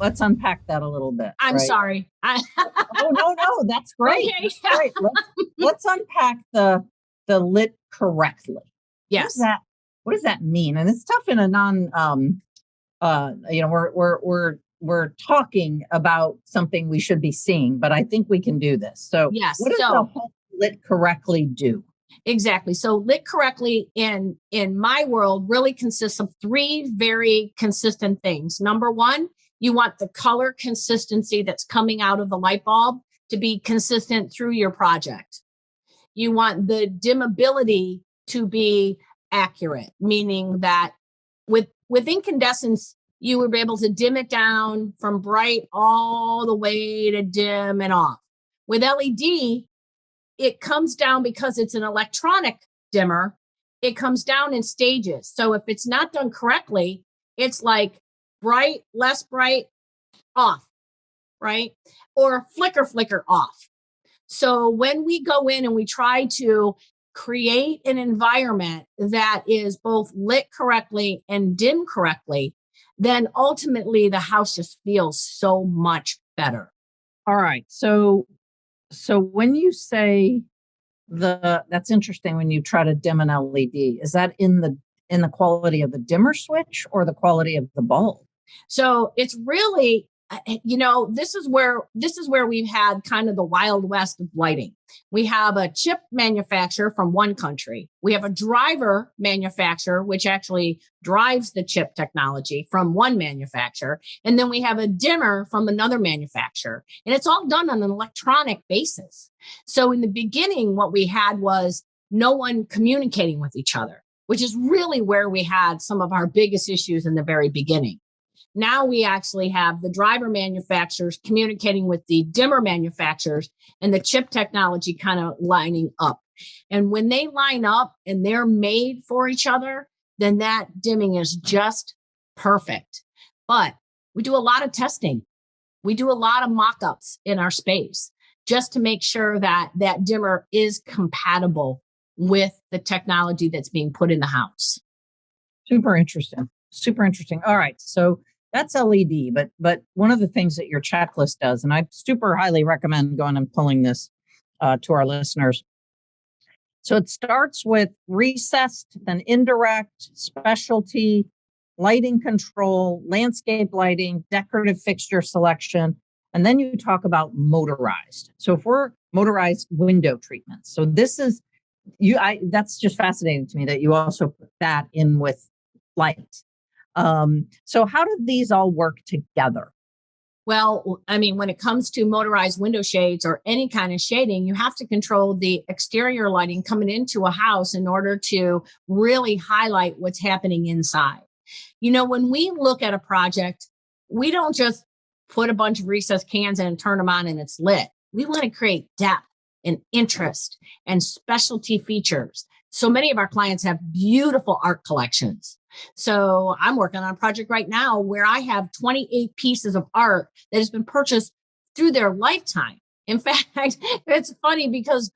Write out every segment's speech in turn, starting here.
let's unpack that a little bit. I'm right? sorry. Oh, no, that's great. Okay. That's great. Let's unpack the lit correctly. Yes. What does that mean? And it's tough in a non, we're talking about something we should be seeing, but I think we can do this. So yes. What does the home lit correctly do? Exactly. So lit correctly in my world really consists of three very consistent things. Number one, you want the color consistency that's coming out of the light bulb to be consistent through your project. You want the dimmability to be accurate, meaning that with incandescence, you would be able to dim it down from bright all the way to dim and off. With LED, it comes down because it's an electronic dimmer. It comes down in stages. So if it's not done correctly, it's like bright, less bright, off, right? Or flicker, off. So when we go in and we try to create an environment that is both lit correctly and dim correctly, then ultimately the house just feels so much better. All right. So when you say that's interesting, when you try to dim an LED, is that in the quality of the dimmer switch or the quality of the bulb? So it's really, this is where we've had kind of the Wild West of lighting. We have a chip manufacturer from one country. We have a driver manufacturer, which actually drives the chip technology from one manufacturer. And then we have a dimmer from another manufacturer. And it's all done on an electronic basis. So in the beginning, what we had was no one communicating with each other, which is really where we had some of our biggest issues in the very beginning. Now we actually have the driver manufacturers communicating with the dimmer manufacturers and the chip technology kind of lining up. And when they line up and they're made for each other, then that dimming is just perfect. But we do a lot of testing. We do a lot of mock-ups in our space just to make sure that that dimmer is compatible with the technology that's being put in the house. Super interesting. All right. So that's LED, but one of the things that your checklist does, and I super highly recommend going and pulling this to our listeners. So it starts with recessed, then indirect, specialty, lighting control, landscape lighting, decorative fixture selection, and then you talk about motorized. So if we're motorized window treatments, so this is that's just fascinating to me that you also put that in with light. So how do these all work together? Well, I mean, when it comes to motorized window shades or any kind of shading, you have to control the exterior lighting coming into a house in order to really highlight what's happening inside. When we look at a project, we don't just put a bunch of recessed cans in and turn them on and it's lit. We want to create depth and interest and specialty features. So many of our clients have beautiful art collections. So I'm working on a project right now where I have 28 pieces of art that has been purchased through their lifetime. In fact, it's funny because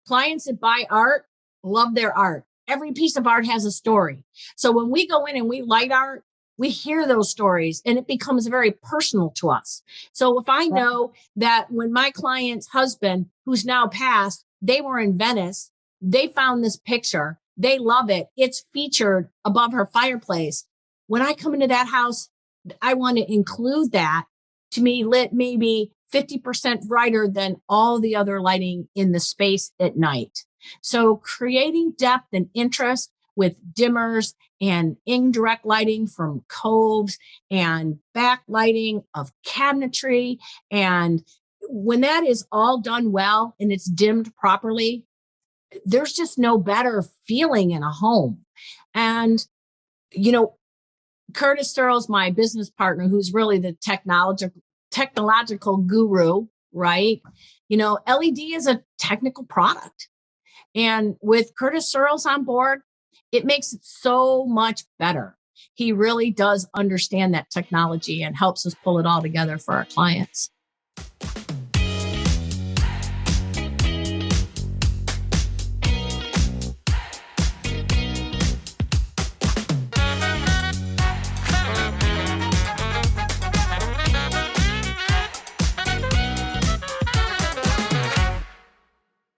clients that buy art love their art. Every piece of art has a story. So when we go in and we light art, we hear those stories and it becomes very personal to us. So if I know that when my client's husband, who's now passed, they were in Venice, they found this picture, they love it, it's featured above her fireplace. When I come into that house, I want to include that to me lit maybe 50% brighter than all the other lighting in the space at night. So creating depth and interest with dimmers and indirect lighting from coves and backlighting of cabinetry. And when that is all done well and it's dimmed properly, there's just no better feeling in a home. And, Curtis Searle's my business partner, who's really the technological guru, right? LED is a technical product. And with Curtis Searle's on board, it makes it so much better. He really does understand that technology and helps us pull it all together for our clients.